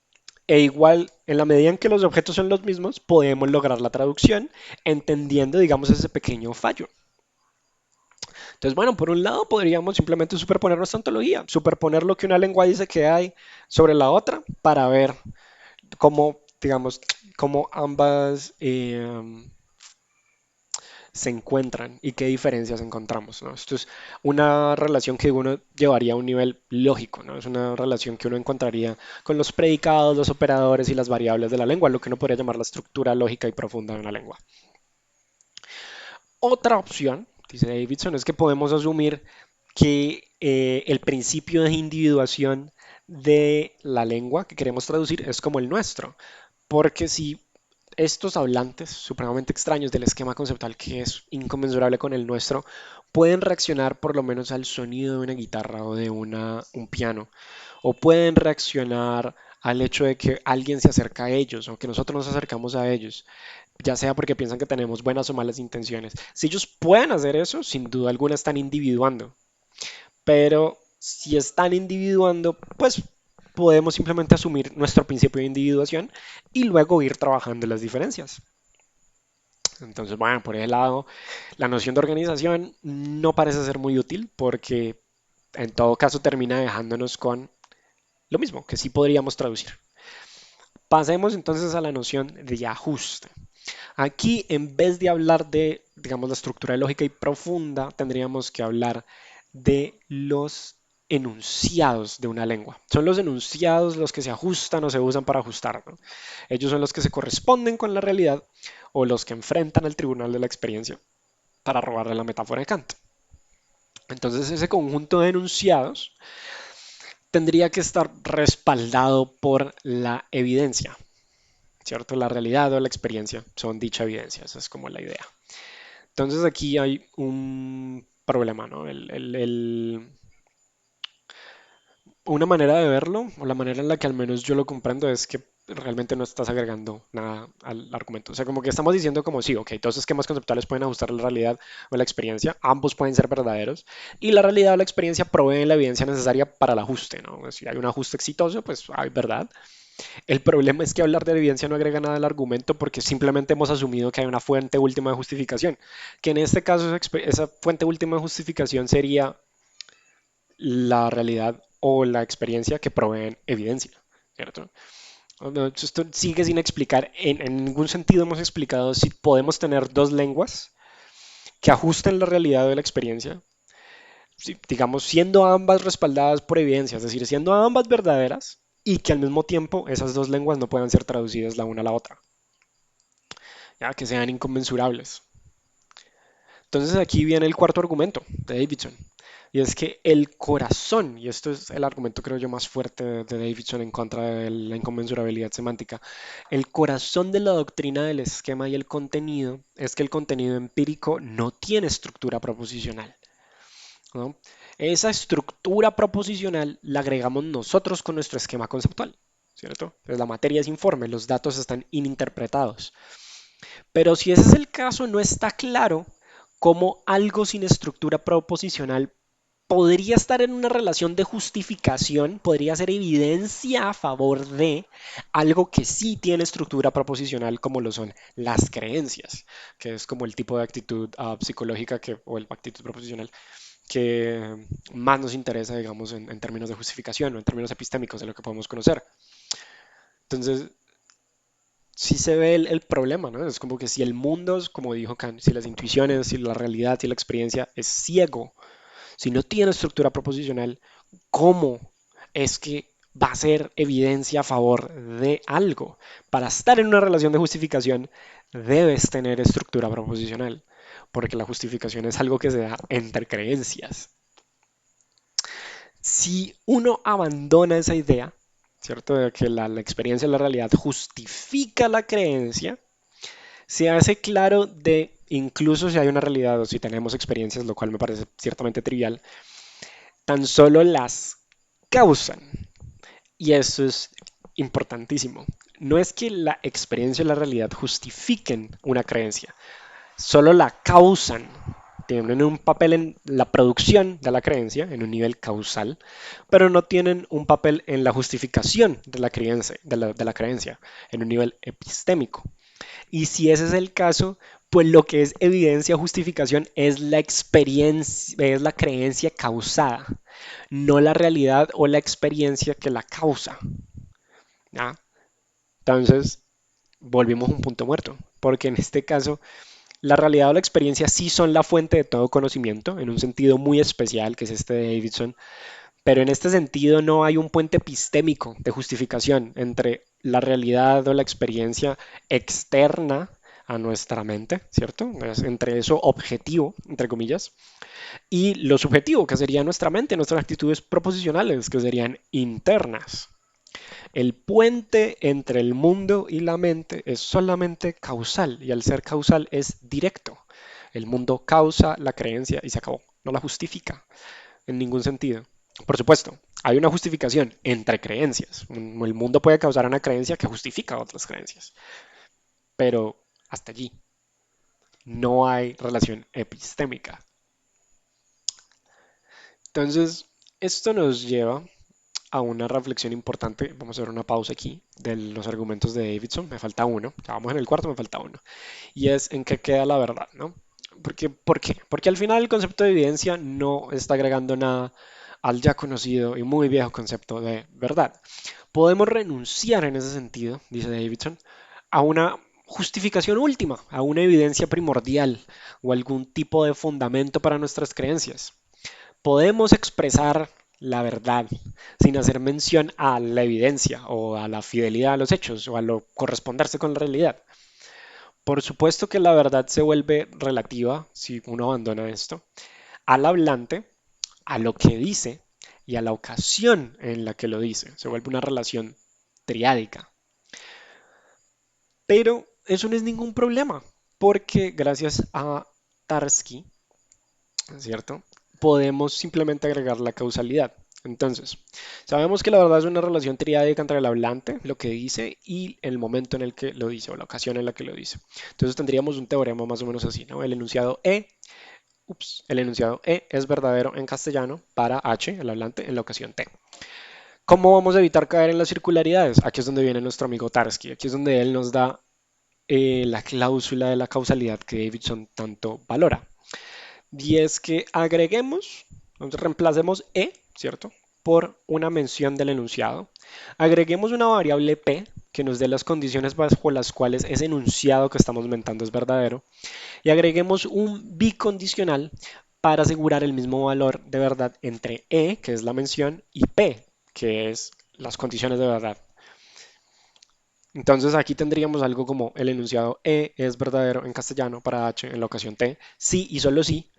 E igual, en la medida en que los objetos son los mismos, podemos lograr la traducción entendiendo, digamos, ese pequeño fallo. Entonces, bueno, por un lado podríamos simplemente superponer nuestra ontología, superponer lo que una lengua dice que hay sobre la otra para ver cómo, digamos, cómo ambas se encuentran y qué diferencias encontramos, ¿no? Esto es una relación que uno llevaría a un nivel lógico, ¿no? Es una relación que uno encontraría con los predicados, los operadores y las variables de la lengua, lo que uno podría llamar la estructura lógica y profunda de una lengua. Otra opción, dice Davidson, es que podemos asumir que el principio de individuación de la lengua que queremos traducir es como el nuestro, porque si estos hablantes supremamente extraños del esquema conceptual que es inconmensurable con el nuestro pueden reaccionar por lo menos al sonido de una guitarra o de un piano, o pueden reaccionar al hecho de que alguien se acerca a ellos o que nosotros nos acercamos a ellos, ya sea porque piensan que tenemos buenas o malas intenciones. Si ellos pueden hacer eso, sin duda alguna están individuando, pero si están individuando, pues podemos simplemente asumir nuestro principio de individuación y luego ir trabajando las diferencias. Entonces, bueno, por ese lado, la noción de organización no parece ser muy útil porque en todo caso termina dejándonos con lo mismo, que sí podríamos traducir. Pasemos entonces a la noción de ajuste. Aquí, en vez de hablar de, digamos, la estructura lógica y profunda, tendríamos que hablar de los enunciados de una lengua. Son los enunciados los que se ajustan o se usan para ajustar, ¿no? Ellos son los que se corresponden con la realidad o los que enfrentan al tribunal de la experiencia, para robarle la metáfora de Kant. Entonces, ese conjunto de enunciados tendría que estar respaldado por la evidencia, ¿cierto? La realidad o la experiencia son dicha evidencia, esa es como la idea. Entonces aquí hay un problema, ¿no? Una manera de verlo, o la manera en la que al menos yo lo comprendo, es que realmente no estás agregando nada al argumento. O sea, como que estamos diciendo como sí, ok, dos esquemas conceptuales pueden ajustar la realidad o la experiencia, ambos pueden ser verdaderos, y la realidad o la experiencia proveen la evidencia necesaria para el ajuste, ¿no? Si hay un ajuste exitoso, pues hay verdad. El problema es que hablar de evidencia no agrega nada al argumento porque simplemente hemos asumido que hay una fuente última de justificación, que en este caso esa fuente última de justificación sería la realidad o la experiencia que proveen evidencia, ¿cierto? No, esto sigue sin explicar, en ningún sentido hemos explicado si podemos tener dos lenguas que ajusten la realidad de la experiencia, digamos, siendo ambas respaldadas por evidencia, es decir, siendo ambas verdaderas y que al mismo tiempo esas dos lenguas no puedan ser traducidas la una a la otra, ya que sean inconmensurables. Entonces aquí viene el cuarto argumento de Davidson, y es que el corazón, y esto es el argumento creo yo más fuerte de Davidson en contra de la inconmensurabilidad semántica, el corazón de la doctrina del esquema y el contenido es que el contenido empírico no tiene estructura proposicional, ¿no? Esa estructura proposicional la agregamos nosotros con nuestro esquema conceptual, ¿cierto? Entonces la materia es informe, los datos están ininterpretados. Pero si ese es el caso, no está claro cómo algo sin estructura proposicional podría estar en una relación de justificación, podría ser evidencia a favor de algo que sí tiene estructura proposicional, como lo son las creencias, que es como el tipo de actitud psicológica o el actitud proposicional que más nos interesa, digamos, en términos de justificación o en términos epistémicos de lo que podemos conocer. Entonces, sí se ve el problema, ¿no? Es como que si el mundo, como dijo Kant, si las intuiciones, si la realidad, si la experiencia es ciego, si no tiene estructura proposicional, ¿cómo es que va a ser evidencia a favor de algo? Para estar en una relación de justificación, debes tener estructura proposicional, porque la justificación es algo que se da entre creencias. Si uno abandona esa idea, ¿cierto? De que la experiencia de la realidad justifica la creencia, se hace claro de, incluso si hay una realidad o si tenemos experiencias, lo cual me parece ciertamente trivial, tan solo las causan. Y eso es importantísimo. No es que la experiencia y la realidad justifiquen una creencia, solo la causan. Tienen un papel en la producción de la creencia, en un nivel causal, pero no tienen un papel en la justificación de la creencia, en un nivel epistémico. Y si ese es el caso, pues lo que es evidencia o justificación es la experiencia, es la creencia causada, no la realidad o la experiencia que la causa. ¿Ya? Entonces, volvimos a un punto muerto, porque en este caso, la realidad o la experiencia sí son la fuente de todo conocimiento, en un sentido muy especial, que es este de Davidson, pero en este sentido no hay un puente epistémico de justificación entre la realidad o la experiencia externa a nuestra mente, ¿cierto? Es entre eso objetivo, entre comillas, y lo subjetivo, que sería nuestra mente, nuestras actitudes proposicionales, que serían internas. El puente entre el mundo y la mente es solamente causal, y al ser causal es directo. El mundo causa la creencia y se acabó, no la justifica en ningún sentido. Por supuesto, hay una justificación entre creencias. El mundo puede causar una creencia que justifica otras creencias, pero hasta allí no hay relación epistémica. Entonces, esto nos lleva a una reflexión importante. Vamos a hacer una pausa aquí de los argumentos de Davidson. Me falta uno. Ya vamos en el cuarto, me falta uno. Y es en qué queda la verdad, ¿no? ¿Por qué? Porque al final el concepto de evidencia no está agregando nada al ya conocido y muy viejo concepto de verdad. Podemos renunciar en ese sentido, dice Davidson, a una justificación última, a una evidencia primordial o algún tipo de fundamento para nuestras creencias. Podemos expresar la verdad sin hacer mención a la evidencia o a la fidelidad a los hechos o a lo corresponderse con la realidad. Por supuesto que la verdad se vuelve relativa si uno abandona esto al hablante, a lo que dice y a la ocasión en la que lo dice. Se vuelve una relación triádica. Pero eso no es ningún problema, porque gracias a Tarski, ¿cierto? Podemos simplemente agregar la causalidad. Entonces, sabemos que la verdad es una relación triádica entre el hablante, lo que dice, y el momento en el que lo dice, o la ocasión en la que lo dice. Entonces tendríamos un teorema más o menos así, ¿no? El enunciado E es verdadero en castellano para H, el hablante, en la ocasión T. ¿Cómo vamos a evitar caer en las circularidades? Aquí es donde viene nuestro amigo Tarski, aquí es donde él nos da la cláusula de la causalidad que Davidson tanto valora. Y es que agreguemos, entonces reemplacemos E, ¿cierto? Por una mención del enunciado. Agreguemos una variable P que nos dé las condiciones bajo las cuales ese enunciado que estamos mentando es verdadero. Y agreguemos un bicondicional para asegurar el mismo valor de verdad entre E, que es la mención, y P, que es las condiciones de verdad. Entonces aquí tendríamos algo como el enunciado E es verdadero en castellano para H en la ocasión T, sí y solo sí,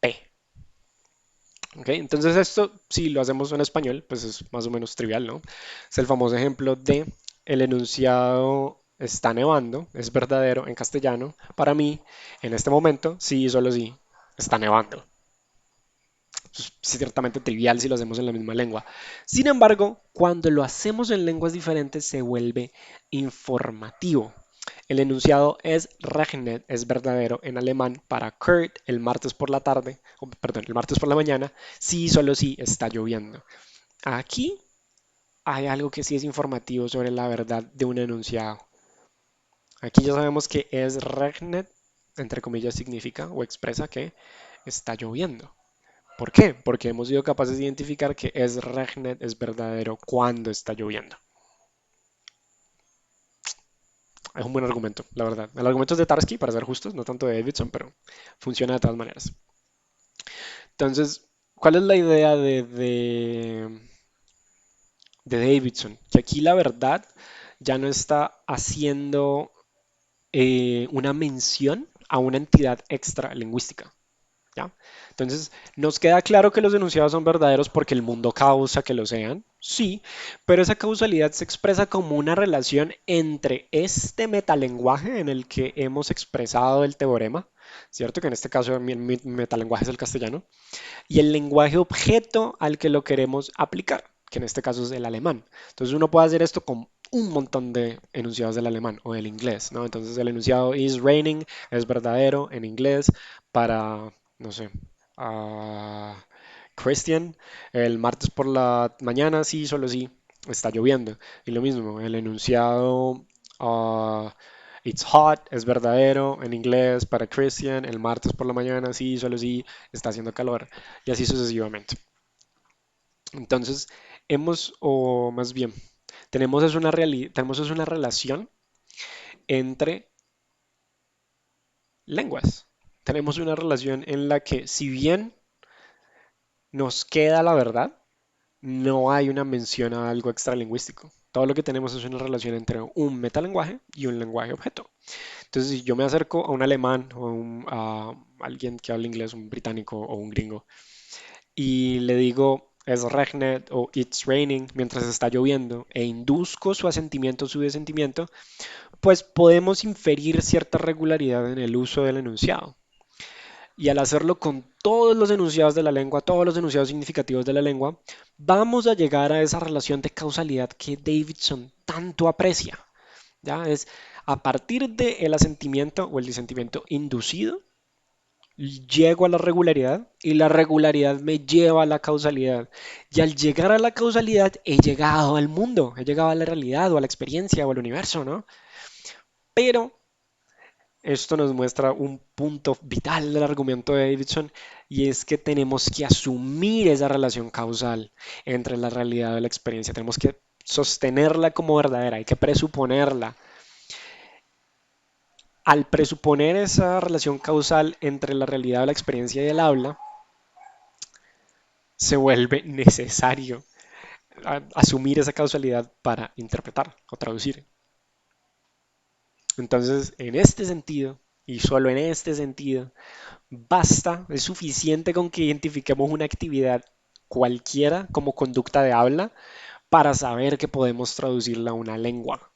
P. ¿Ok? Entonces esto, si lo hacemos en español, pues es más o menos trivial, ¿no? Es el famoso ejemplo de el enunciado está nevando, es verdadero en castellano. Para mí, en este momento, sí y solo sí, está nevando. Es ciertamente trivial si lo hacemos en la misma lengua. Sin embargo, cuando lo hacemos en lenguas diferentes se vuelve informativo. El enunciado es regnet, es verdadero en alemán para Kurt el martes por la tarde, o, perdón, el martes por la mañana, sí, solo sí está lloviendo. Aquí hay algo que sí es informativo sobre la verdad de un enunciado. Aquí ya sabemos que es regnet, entre comillas, significa o expresa que está lloviendo. ¿Por qué? Porque hemos sido capaces de identificar que es regnet, es verdadero cuando está lloviendo. Es un buen argumento, la verdad. El argumento es de Tarski, para ser justos, no tanto de Davidson, pero funciona de todas maneras. Entonces, ¿cuál es la idea de Davidson? Que aquí la verdad ya no está haciendo una mención a una entidad extra lingüística. ¿Ya? Entonces, nos queda claro que los enunciados son verdaderos porque el mundo causa que lo sean, sí, pero esa causalidad se expresa como una relación entre este metalenguaje en el que hemos expresado el teorema, ¿cierto? Que en este caso mi metalenguaje es el castellano, y el lenguaje objeto al que lo queremos aplicar, que en este caso es el alemán. Entonces, uno puede hacer esto con un montón de enunciados del alemán o del inglés, ¿no? Entonces, el enunciado is raining es verdadero en inglés para, no sé, uh, Christian. El martes por la mañana, sí, solo sí, está lloviendo. Y lo mismo, el enunciado it's hot es verdadero en inglés para Christian. El martes por la mañana, sí, solo sí, está haciendo calor. Y así sucesivamente. Entonces, o más bien, tenemos es una relación entre lenguas. Tenemos una relación en la que, si bien nos queda la verdad, no hay una mención a algo extralingüístico. Todo lo que tenemos es una relación entre un metalenguaje y un lenguaje objeto. Entonces, si yo me acerco a un alemán o a alguien que habla inglés, un británico o un gringo, y le digo es regnet o it's raining mientras está lloviendo e induzco su asentimiento o su desentimiento, pues podemos inferir cierta regularidad en el uso del enunciado. Y al hacerlo con todos los enunciados de la lengua, todos los enunciados significativos de la lengua, vamos a llegar a esa relación de causalidad que Davidson tanto aprecia. ¿Ya? Es a partir del asentimiento o el disentimiento inducido, llego a la regularidad y la regularidad me lleva a la causalidad. Y al llegar a la causalidad he llegado al mundo, he llegado a la realidad o a la experiencia o al universo, ¿no? Pero esto nos muestra un punto vital del argumento de Davidson y es que tenemos que asumir esa relación causal entre la realidad y la experiencia. Tenemos que sostenerla como verdadera, hay que presuponerla. Al presuponer esa relación causal entre la realidad, la experiencia y el habla, se vuelve necesario asumir esa causalidad para interpretar o traducir. Entonces, en este sentido, y solo en este sentido, basta, es suficiente con que identifiquemos una actividad cualquiera como conducta de habla para saber que podemos traducirla a una lengua.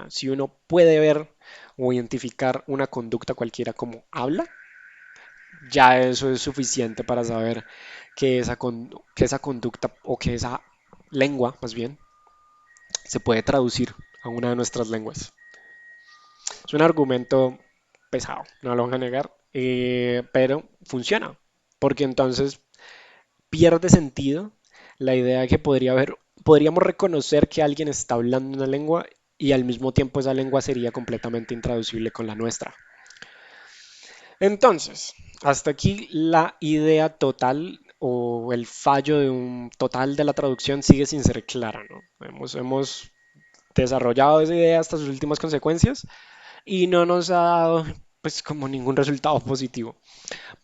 Si uno puede ver o identificar una conducta cualquiera como habla, ya eso es suficiente para saber que esa conducta o que esa lengua, más bien, se puede traducir a una de nuestras lenguas. Es un argumento pesado, no lo van a negar, pero funciona, porque entonces pierde sentido la idea de que podríamos reconocer que alguien está hablando una lengua y al mismo tiempo esa lengua sería completamente intraducible con la nuestra. Entonces, hasta aquí la idea total o el fallo de un total de la traducción sigue sin ser clara, ¿no? Hemos desarrollado esa idea hasta sus últimas consecuencias y no nos ha dado pues como ningún resultado positivo.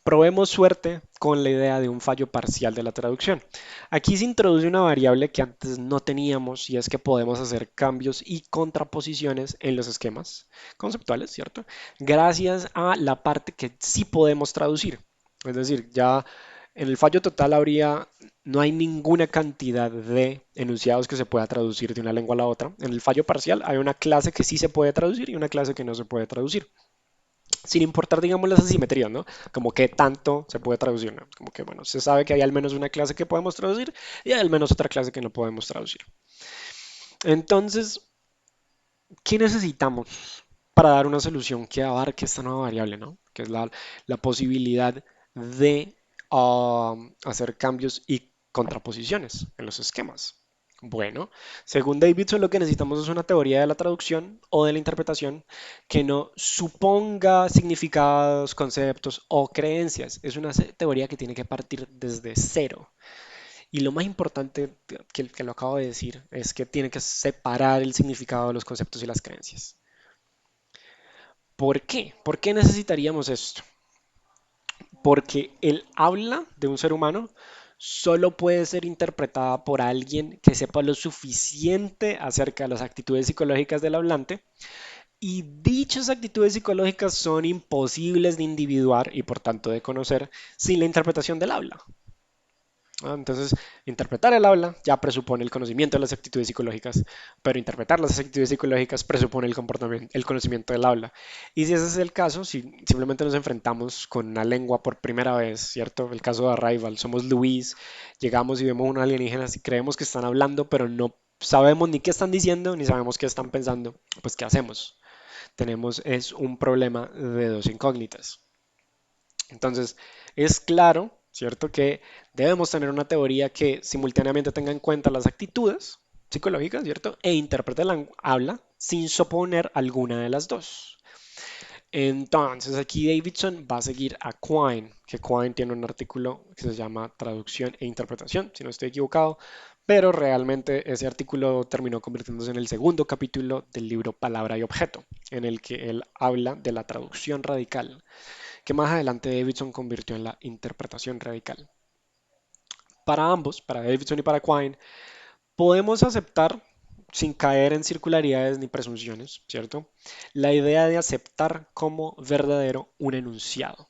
Probemos suerte con la idea de un fallo parcial de la traducción. Aquí se introduce una variable que antes no teníamos y es que podemos hacer cambios y contraposiciones en los esquemas conceptuales, ¿cierto? Gracias a la parte que sí podemos traducir. Es decir, ya en el fallo total no hay ninguna cantidad de enunciados que se pueda traducir de una lengua a la otra. En el fallo parcial hay una clase que sí se puede traducir y una clase que no se puede traducir sin importar, digamos, las asimetrías, ¿no? Como que tanto se puede traducir, ¿no? Como que, bueno, se sabe que hay al menos una clase que podemos traducir y hay al menos otra clase que no podemos traducir. Entonces, ¿qué necesitamos para dar una solución que abarque esta nueva variable, ¿no? Que es la posibilidad de hacer cambios y contraposiciones en los esquemas. Bueno, según Davidson, lo que necesitamos es una teoría de la traducción o de la interpretación que no suponga significados, conceptos o creencias. Es una teoría que tiene que partir desde cero. Y lo más importante que lo acabo de decir es que tiene que separar el significado de los conceptos y las creencias. ¿Por qué? ¿Por qué necesitaríamos esto? Porque el habla de un ser humano solo puede ser interpretada por alguien que sepa lo suficiente acerca de las actitudes psicológicas del hablante y dichas actitudes psicológicas son imposibles de individuar y por tanto de conocer sin la interpretación del habla. Entonces, interpretar el habla ya presupone el conocimiento de las actitudes psicológicas, pero interpretar las actitudes psicológicas presupone el comportamiento, el conocimiento del habla. Y si ese es el caso, si simplemente nos enfrentamos con una lengua por primera vez, ¿cierto? El caso de Arrival, somos Luis, llegamos y vemos unos alienígenas y creemos que están hablando, pero no sabemos ni qué están diciendo, ni sabemos qué están pensando, pues ¿qué hacemos? Tenemos es un problema de dos incógnitas. Entonces, es claro, ¿cierto?, que debemos tener una teoría que simultáneamente tenga en cuenta las actitudes psicológicas, ¿cierto?, e interprete la habla sin suponer alguna de las dos. Entonces, aquí Davidson va a seguir a Quine, que Quine tiene un artículo que se llama Traducción e Interpretación, si no estoy equivocado, pero realmente ese artículo terminó convirtiéndose en el segundo capítulo del libro Palabra y Objeto, en el que él habla de la traducción radical que más adelante Davidson convirtió en la interpretación radical. Para ambos, para Davidson y para Quine, podemos aceptar, sin caer en circularidades ni presunciones, ¿cierto? La idea de aceptar como verdadero un enunciado,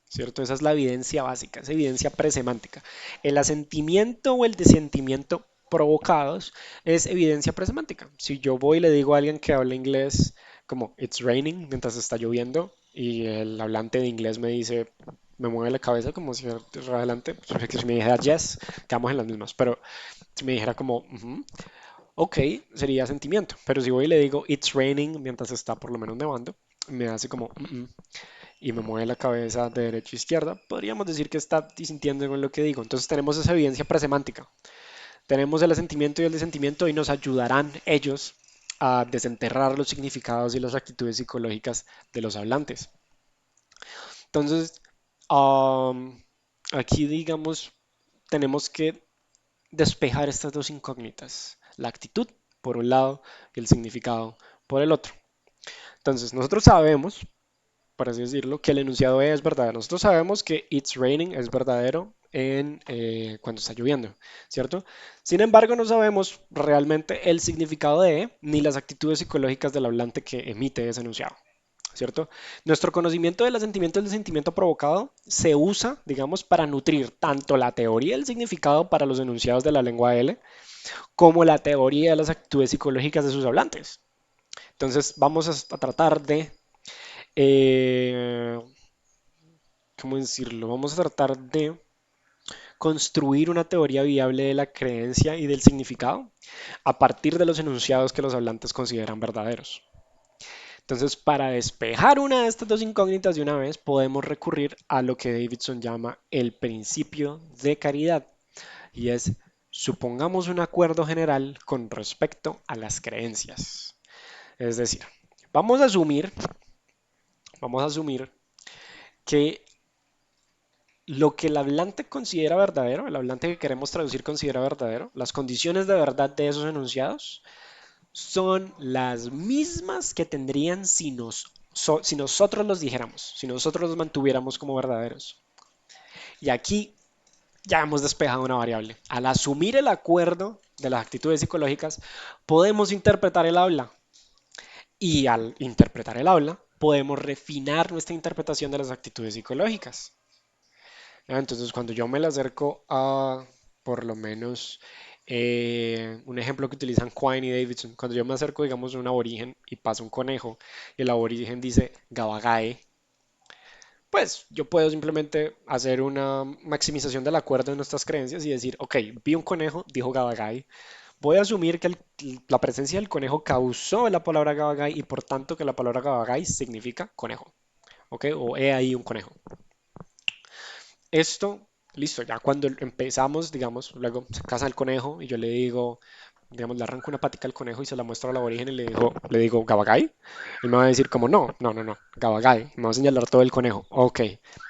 ¿cierto? Esa es la evidencia básica, es evidencia presemántica. El asentimiento o el desentimiento provocados es evidencia presemántica. Si yo voy y le digo a alguien que habla inglés como it's raining mientras está lloviendo y el hablante de inglés me dice, me mueve la cabeza como si adelante, pues, que si me dijera yes, quedamos en las mismas, pero si me dijera como ok, sería sentimiento, pero si voy y le digo it's raining mientras está por lo menos nevando, me hace como y me mueve la cabeza de derecha a izquierda, podríamos decir que está disintiendo con lo que digo. Entonces tenemos esa evidencia presemántica. Tenemos el asentimiento y el desentimiento y nos ayudarán ellos a desenterrar los significados y las actitudes psicológicas de los hablantes. Entonces, um, aquí digamos, tenemos que despejar estas dos incógnitas, la actitud por un lado y el significado por el otro. Entonces, nosotros sabemos por así decirlo, que el enunciado E es verdadero. Nosotros sabemos que it's raining es verdadero cuando está lloviendo, ¿cierto? Sin embargo, no sabemos realmente el significado de E ni las actitudes psicológicas del hablante que emite ese enunciado, ¿cierto? Nuestro conocimiento del asentimiento y del sentimiento provocado se usa, digamos, para nutrir tanto la teoría del significado para los enunciados de la lengua L como la teoría de las actitudes psicológicas de sus hablantes. Entonces, vamos a tratar de eh, ¿cómo decirlo? Vamos a tratar de construir una teoría viable de la creencia y del significado a partir de los enunciados que los hablantes consideran verdaderos. Entonces, para despejar una de estas dos incógnitas de una vez, podemos recurrir a lo que Davidson llama el principio de caridad, y es: supongamos un acuerdo general con respecto a las creencias. Es decir, vamos a asumir, vamos a asumir que lo que el hablante considera verdadero, el hablante que queremos traducir considera verdadero, las condiciones de verdad de esos enunciados son las mismas que tendrían si nosotros los dijéramos, si nosotros los mantuviéramos como verdaderos. Y aquí ya hemos despejado una variable. Al asumir el acuerdo de las actitudes psicológicas, podemos interpretar el habla. Y al interpretar el habla, podemos refinar nuestra interpretación de las actitudes psicológicas. Entonces, cuando yo me le acerco a, por lo menos, un ejemplo que utilizan Quine y Davidson, cuando yo me acerco, digamos, a un aborigen y pasa un conejo y el aborigen dice Gabagae, pues yo puedo simplemente hacer una maximización del acuerdo de nuestras creencias y decir, ok, vi un conejo, dijo Gabagay. Voy a asumir que la presencia del conejo causó la palabra Gabagay y por tanto que la palabra Gabagay significa conejo. Ok, o he ahí un conejo. Esto, listo, ya cuando empezamos, digamos, luego se casa el conejo y yo le digo, digamos, le arranco una patica al conejo y se la muestro al aborigen y le digo, ¿Gabagay? Él me va a decir como, no, no, no, no, Gabagay. Me va a señalar todo el conejo. Ok,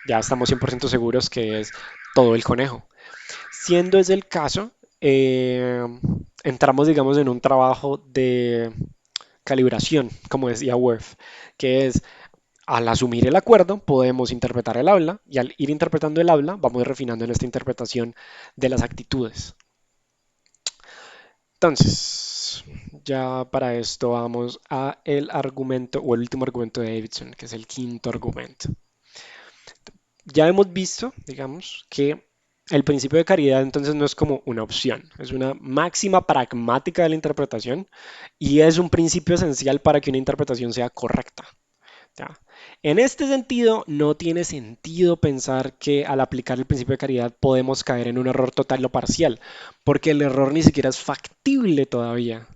ya estamos 100% seguros que es todo el conejo. Siendo ese el caso, entramos, digamos, en un trabajo de calibración, como decía Worth, que es: al asumir el acuerdo, podemos interpretar el habla y al ir interpretando el habla, vamos refinando nuestra interpretación de las actitudes. Entonces, ya para esto vamos a el argumento o el último argumento de Davidson, que es el quinto argumento. Ya hemos visto, digamos, que el principio de caridad entonces no es como una opción, es una máxima pragmática de la interpretación y es un principio esencial para que una interpretación sea correcta. ¿Ya? En este sentido, no tiene sentido pensar que al aplicar el principio de caridad podemos caer en un error total o parcial, porque el error ni siquiera es factible todavía.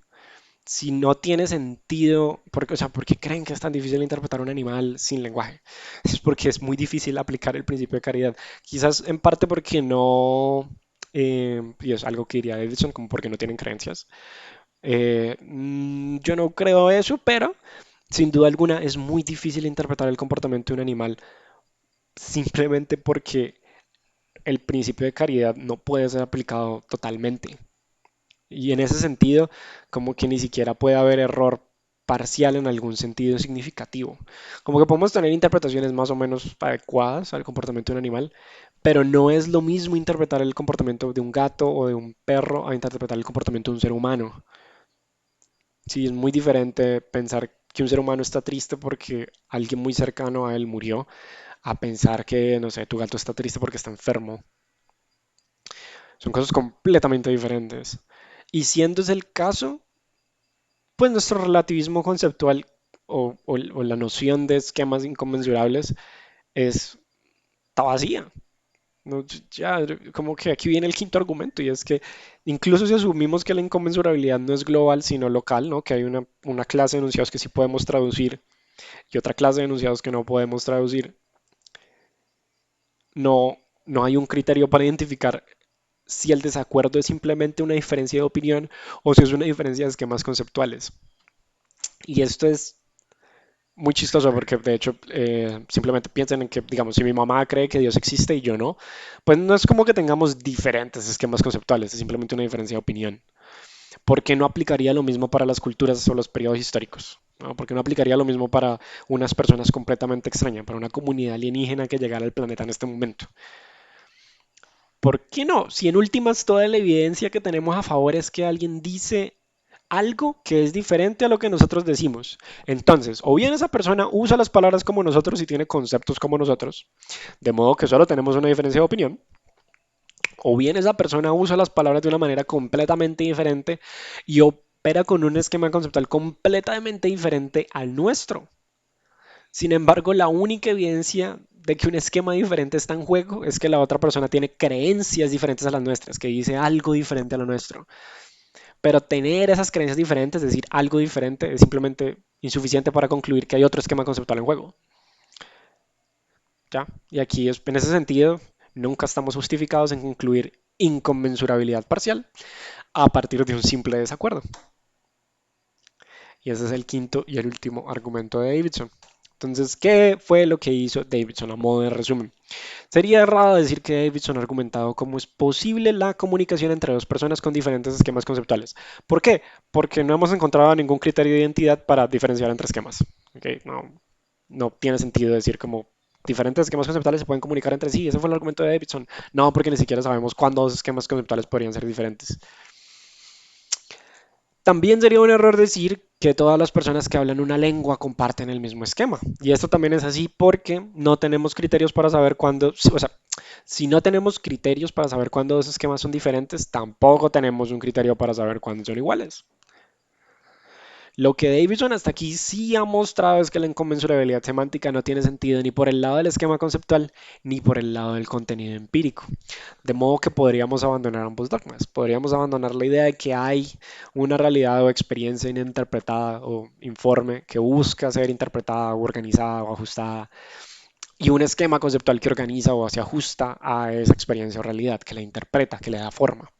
Si no tiene sentido, porque, o sea, ¿por qué creen que es tan difícil interpretar un animal sin lenguaje? Es porque es muy difícil aplicar el principio de caridad. Quizás en parte porque no, y es algo que diría Davidson, como porque no tienen creencias. Yo no creo eso, pero sin duda alguna es muy difícil interpretar el comportamiento de un animal simplemente porque el principio de caridad no puede ser aplicado totalmente. Y en ese sentido, como que ni siquiera puede haber error parcial en algún sentido significativo. Como que podemos tener interpretaciones más o menos adecuadas al comportamiento de un animal, pero no es lo mismo interpretar el comportamiento de un gato o de un perro a interpretar el comportamiento de un ser humano. Sí, es muy diferente pensar que un ser humano está triste porque alguien muy cercano a él murió, a pensar que, no sé, tu gato está triste porque está enfermo. Son cosas completamente diferentes. Y siendo ese el caso, pues nuestro relativismo conceptual o la noción de esquemas inconmensurables está vacía. No, ya, como que aquí viene el quinto argumento y es que incluso si asumimos que la inconmensurabilidad no es global sino local, ¿no? Que hay una clase de enunciados que sí podemos traducir y otra clase de enunciados que no podemos traducir, no, no hay un criterio para identificar si el desacuerdo es simplemente una diferencia de opinión o si es una diferencia de esquemas conceptuales. Y esto es muy chistoso porque de hecho simplemente piensen en que, digamos, si mi mamá cree que Dios existe y yo no, pues no es como que tengamos diferentes esquemas conceptuales, es simplemente una diferencia de opinión. ¿Por qué no aplicaría lo mismo para las culturas o los periodos históricos? ¿No? ¿Por qué no aplicaría lo mismo para unas personas completamente extrañas, para una comunidad alienígena que llegara al planeta en este momento? ¿Por qué no? Si en últimas toda la evidencia que tenemos a favor es que alguien dice algo que es diferente a lo que nosotros decimos. Entonces, o bien esa persona usa las palabras como nosotros y tiene conceptos como nosotros, de modo que solo tenemos una diferencia de opinión, o bien esa persona usa las palabras de una manera completamente diferente y opera con un esquema conceptual completamente diferente al nuestro. Sin embargo, la única evidencia de que un esquema diferente está en juego es que la otra persona tiene creencias diferentes a las nuestras, que dice algo diferente a lo nuestro. Pero tener esas creencias diferentes, es decir, algo diferente, es simplemente insuficiente para concluir que hay otro esquema conceptual en juego. ¿Ya? Y aquí, en ese sentido, nunca estamos justificados en concluir inconmensurabilidad parcial a partir de un simple desacuerdo. Y ese es el quinto y el último argumento de Davidson. Entonces, ¿qué fue lo que hizo Davidson a modo de resumen? Sería errado decir que Davidson ha argumentado cómo es posible la comunicación entre dos personas con diferentes esquemas conceptuales. ¿Por qué? Porque no hemos encontrado ningún criterio de identidad para diferenciar entre esquemas. ¿Ok? No, no tiene sentido decir como diferentes esquemas conceptuales se pueden comunicar entre sí. Ese fue el argumento de Davidson. No, porque ni siquiera sabemos cuándo dos esquemas conceptuales podrían ser diferentes. También sería un error decir que todas las personas que hablan una lengua comparten el mismo esquema. Y esto también es así porque no tenemos criterios para saber cuándo, o sea, si no tenemos criterios para saber cuándo dos esquemas son diferentes, tampoco tenemos un criterio para saber cuándo son iguales. Lo que Davidson hasta aquí sí ha mostrado es que la inconmensurabilidad semántica no tiene sentido ni por el lado del esquema conceptual ni por el lado del contenido empírico. De modo que podríamos abandonar ambos dogmas. Podríamos abandonar la idea de que hay una realidad o experiencia ininterpretada o informe que busca ser interpretada o organizada o ajustada y un esquema conceptual que organiza o se ajusta a esa experiencia o realidad, que la interpreta, que le da forma.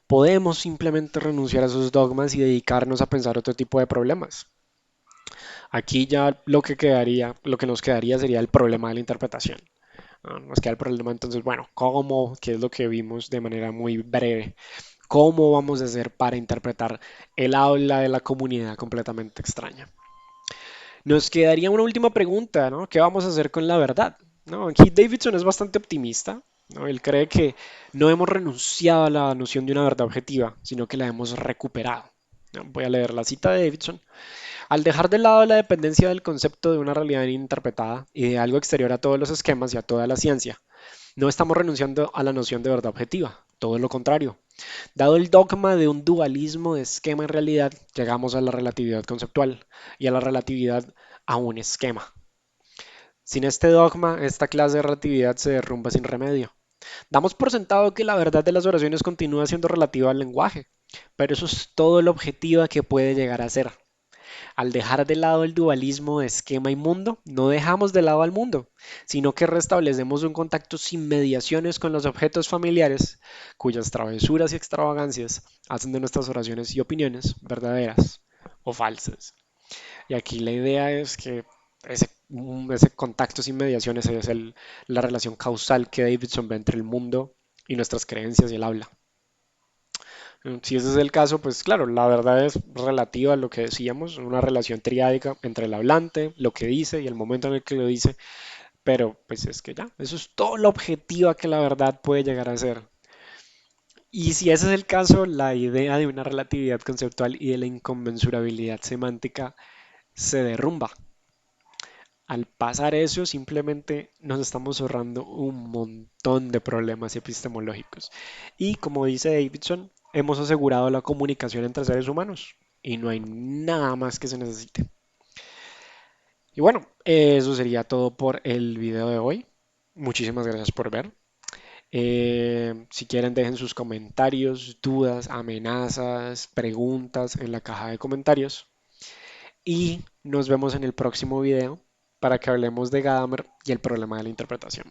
Podemos simplemente renunciar a esos dogmas y dedicarnos a pensar otro tipo de problemas. Aquí ya lo que nos quedaría sería el problema de la interpretación. Nos queda el problema entonces, bueno, ¿cómo? ¿Qué es lo que vimos de manera muy breve? ¿Cómo vamos a hacer para interpretar el habla de la comunidad completamente extraña? Nos quedaría una última pregunta, ¿no? ¿Qué vamos a hacer con la verdad? ¿No? Aquí Davidson es bastante optimista, ¿no? Él cree que no hemos renunciado a la noción de una verdad objetiva, sino que la hemos recuperado. ¿No? Voy a leer la cita de Davidson. Al dejar de lado la dependencia del concepto de una realidad interpretada y de algo exterior a todos los esquemas y a toda la ciencia, no estamos renunciando a la noción de verdad objetiva, todo lo contrario. Dado el dogma de un dualismo de esquema en realidad, llegamos a la relatividad conceptual y a la relatividad a un esquema. Sin este dogma, esta clase de relatividad se derrumba sin remedio. Damos por sentado que la verdad de las oraciones continúa siendo relativa al lenguaje, pero eso es todo lo objetiva que puede llegar a ser. Al dejar de lado el dualismo de esquema y mundo, no dejamos de lado al mundo, sino que restablecemos un contacto sin mediaciones con los objetos familiares, cuyas travesuras y extravagancias hacen de nuestras oraciones y opiniones verdaderas o falsas. Y aquí la idea es que ese contacto sin mediaciones es la relación causal que Davidson ve entre el mundo y nuestras creencias y el habla. Si ese es el caso, pues claro, la verdad es relativa a lo que decíamos, una relación triádica entre el hablante, lo que dice y el momento en el que lo dice, pero pues es que ya, eso es todo lo objetiva que la verdad puede llegar a ser. Y si ese es el caso, la idea de una relatividad conceptual y de la inconmensurabilidad semántica se derrumba. Al pasar eso, simplemente nos estamos ahorrando un montón de problemas epistemológicos. Y como dice Davidson, hemos asegurado la comunicación entre seres humanos y no hay nada más que se necesite. Y bueno, eso sería todo por el video de hoy. Muchísimas gracias por ver. Si quieren, dejen sus comentarios, dudas, amenazas, preguntas en la caja de comentarios. Y nos vemos en el próximo video para que hablemos de Gadamer y el problema de la interpretación.